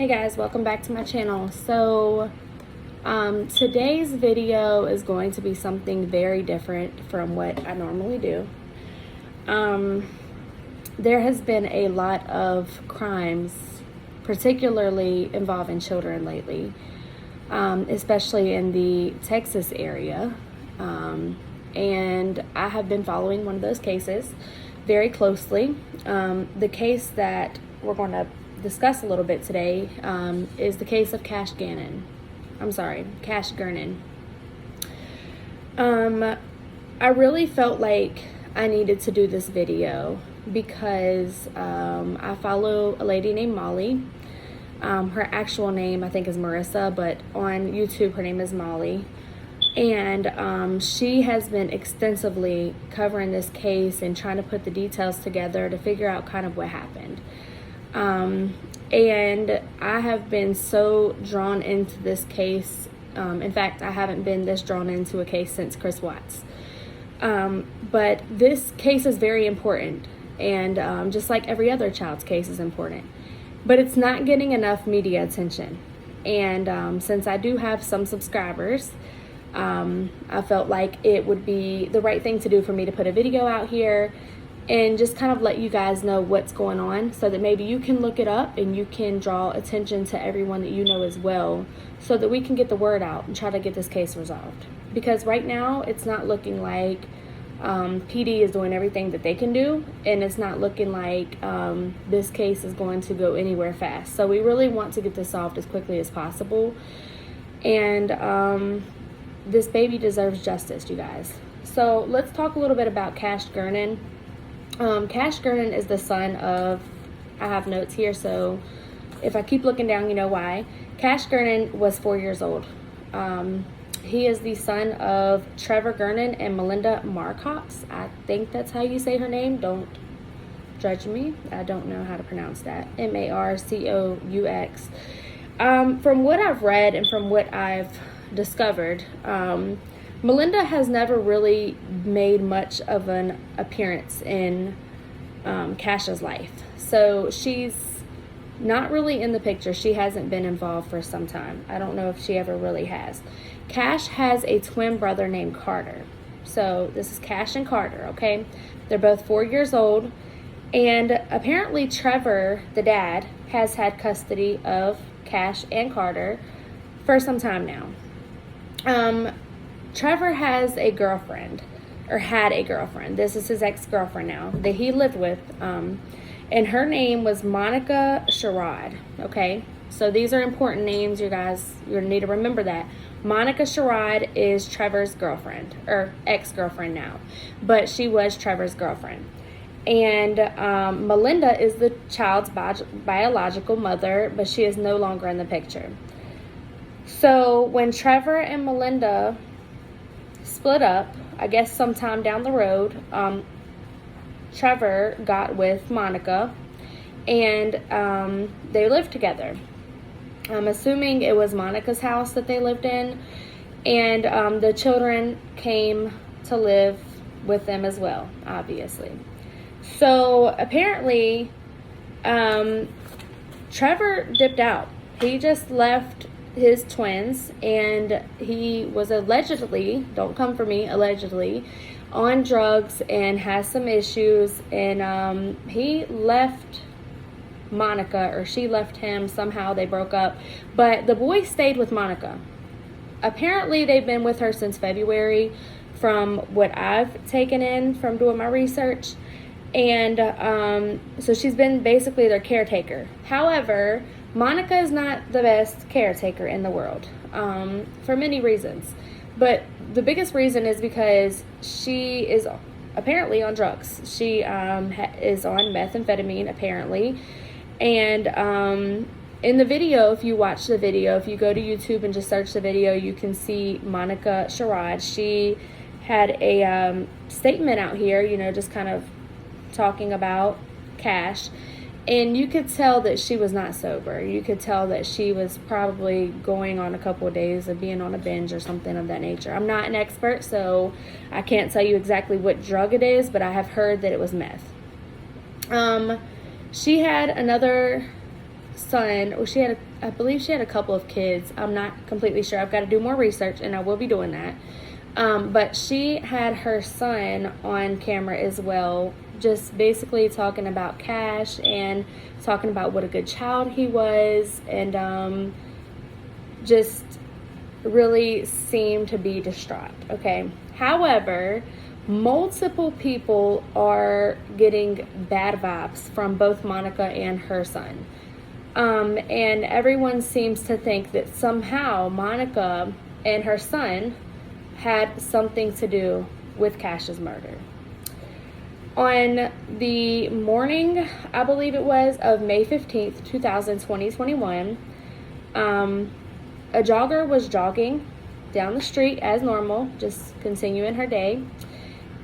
Hey guys, welcome back to my channel. So today's video is going to be something very different from what I normally do. There has been a lot of crimes, particularly involving children lately, especially in the Texas area. And I have been following one of those cases very closely. The case that we're going to discuss a little bit today is the case of Cash Gernon. Cash Gernon. I really felt like I needed to do this video because I follow a lady named Molly. Her actual name I think is Marissa, but on YouTube her name is Molly. And she has been extensively covering this case and trying to put the details together to figure out kind of what happened. And I have been so drawn into this case. In fact, I haven't been this drawn into a case since Chris Watts. But this case is very important, and just like every other child's case is important. But it's not getting enough media attention. And since I do have some subscribers, I felt like it would be the right thing to do for me to put a video out here and just kind of let you guys know what's going on, so that maybe you can look it up and you can draw attention to everyone that you know as well, so that we can get the word out and try to get this case resolved. Because right now it's not looking like PD is doing everything that they can do, and it's not looking like this case is going to go anywhere fast. So we really want to get this solved as quickly as possible, and this baby deserves justice, you guys. So let's talk a little bit about Cash Gernon. Cash Gernon is the son of, I have notes here, so if I keep looking down, you know why. Cash Gernon was 4 years old. He is the son of Trevor Gernon and Melinda Marcox. I think that's how you say her name. Don't judge me. I don't know how to pronounce that. Marcoux. From what I've read and from what I've discovered, Melinda has never really made much of an appearance in Cash's life. So she's not really in the picture. She hasn't been involved for some time. I don't know if she ever really has. Cash has a twin brother named Carter. So this is Cash and Carter, okay? They're both 4 years old. And apparently Trevor, the dad, has had custody of Cash and Carter for some time now. Trevor has a girlfriend, or had a girlfriend. This is his ex-girlfriend now, that he lived with. And her name was Monica Sherrod, okay? So these are important names, you guys. You're going to need to remember that. Monica Sherrod is Trevor's girlfriend, or ex-girlfriend now. But she was Trevor's girlfriend. And Melinda is the child's biological mother, but she is no longer in the picture. So when Trevor and Melinda split up, I guess sometime down the road, Trevor got with Monica, and they lived together. I'm assuming it was Monica's house that they lived in, and the children came to live with them as well, obviously. So apparently Trevor dipped out. He just left his twins, and he was allegedly, don't come for me, allegedly on drugs and has some issues, and he left Monica, or she left him. Somehow they broke up, but the boy stayed with Monica. Apparently they've been with her since February, from what I've taken in from doing my research, and so she's been basically their caretaker. However, Monica is not the best caretaker in the world, for many reasons. But the biggest reason is because she is apparently on drugs. She is on methamphetamine, apparently. And in the video, if you watch the video, if you go to YouTube and just search the video, you can see Monica Sherrod. She had a statement out here, you know, just kind of talking about Cash. And you could tell that she was not sober. You could tell that she was probably going on a couple of days of being on a binge or something of that nature. I'm not an expert, so I can't tell you exactly what drug it is, but I have heard that it was meth. She had another son, or I believe she had a couple of kids. I'm not completely sure. I've got to do more research, and I will be doing that. But she had her son on camera as well, just basically talking about Cash and talking about what a good child he was, and just really seemed to be distraught. Okay. However, multiple people are getting bad vibes from both Monica and her son. And everyone seems to think that somehow Monica and her son had something to do with Cash's murder. On the morning, I believe it was, of May 15th, 2021, a jogger was jogging down the street as normal, just continuing her day,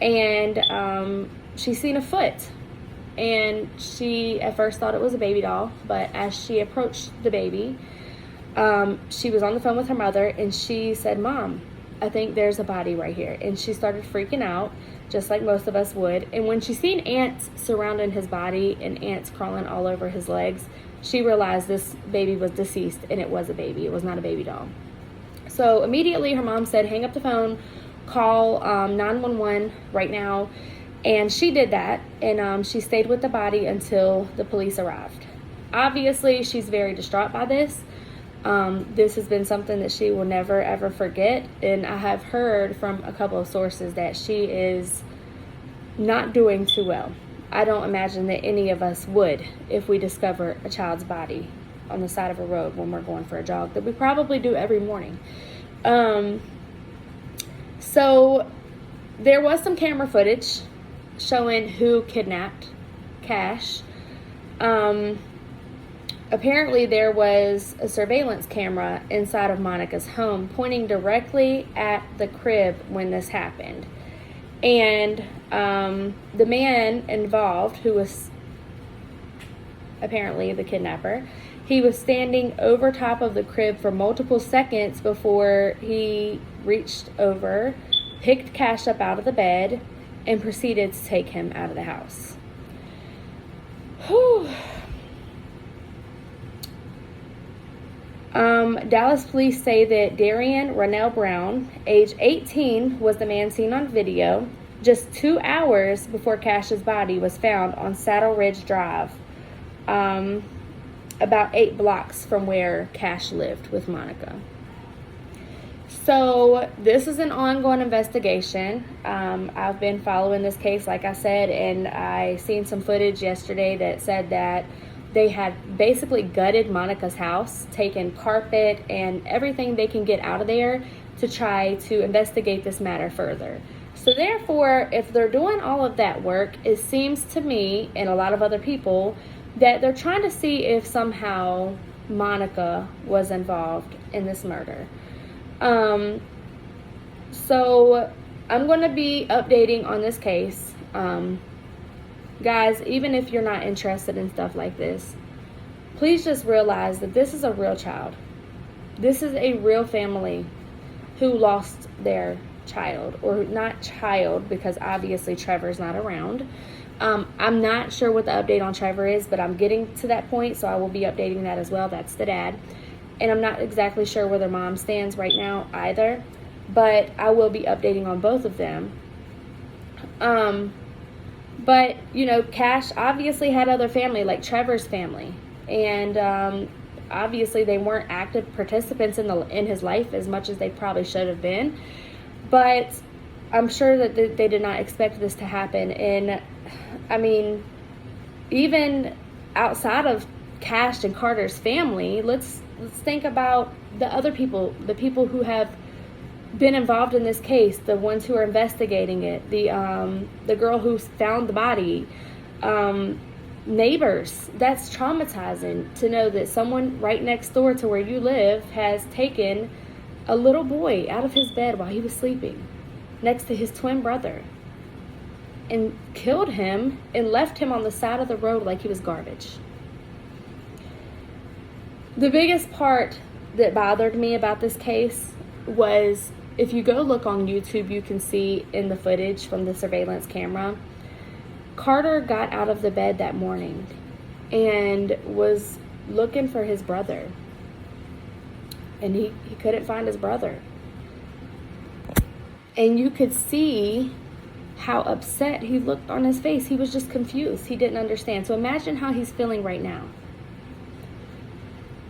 and she seen a foot, and she at first thought it was a baby doll, but as she approached the baby, she was on the phone with her mother, and she said, "Mom, I think there's a body right here." And she started freaking out, just like most of us would. And when she seen ants surrounding his body and ants crawling all over his legs, she realized this baby was deceased, and it was a baby. It was not a baby doll. So immediately her mom said, "Hang up the phone, call 911 right now." And she did that, and she stayed with the body until the police arrived. Obviously, she's very distraught by this. This has been something that she will never, ever forget. And I have heard from a couple of sources that she is not doing too well. I don't imagine that any of us would if we discover a child's body on the side of a road when we're going for a jog, that we probably do every morning. So there was some camera footage showing who kidnapped Cash. Apparently there was a surveillance camera inside of Monica's home pointing directly at the crib when this happened. And the man involved, who was apparently the kidnapper, he was standing over top of the crib for multiple seconds before he reached over, picked Cash up out of the bed, and proceeded to take him out of the house. Whew. Dallas police say that Darian Ronell Brown, age 18, was the man seen on video just 2 hours before Cash's body was found on Saddle Ridge Drive, about 8 blocks from where Cash lived with Monica. So this is an ongoing investigation. I've been following this case, like I said, and I seen some footage yesterday that said that they had basically gutted Monica's house, taken carpet and everything they can get out of there to try to investigate this matter further. So therefore, if they're doing all of that work, it seems to me and a lot of other people that they're trying to see if somehow Monica was involved in this murder. So I'm going to be updating on this case. Guys, even if you're not interested in stuff like this, please just realize that this is a real child. This is a real family who lost their child, or not child, because obviously Trevor's not around. I'm not sure what the update on Trevor is, but I'm getting to that point, so I will be updating that as well. That's the dad. And I'm not exactly sure where their mom stands right now either, but I will be updating on both of them. But, you know, Cash obviously had other family, like Trevor's family. And obviously they weren't active participants in his life as much as they probably should have been. But I'm sure that they did not expect this to happen. And, I mean, even outside of Cash and Carter's family, let's think about the other people, the people who have been involved in this case, the ones who are investigating it, the girl who found the body, neighbors. That's traumatizing to know that someone right next door to where you live has taken a little boy out of his bed while he was sleeping next to his twin brother and killed him and left him on the side of the road like he was garbage. The biggest part that bothered me about this case was, if you go look on YouTube, you can see in the footage from the surveillance camera, Carter got out of the bed that morning and was looking for his brother. And he couldn't find his brother. And you could see how upset he looked on his face. He was just confused. He didn't understand. So imagine how he's feeling right now.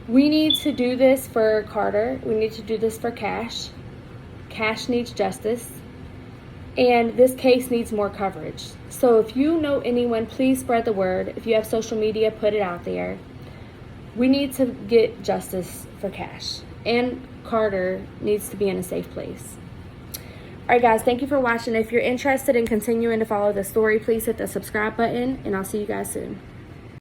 We need to do this for Carter. We need to do this for Cash. Cash needs justice. And this case needs more coverage. So if you know anyone, please spread the word. If you have social media, put it out there. We need to get justice for Cash. And Carter needs to be in a safe place. Alright guys, thank you for watching. If you're interested in continuing to follow the story, please hit the subscribe button, and I'll see you guys soon.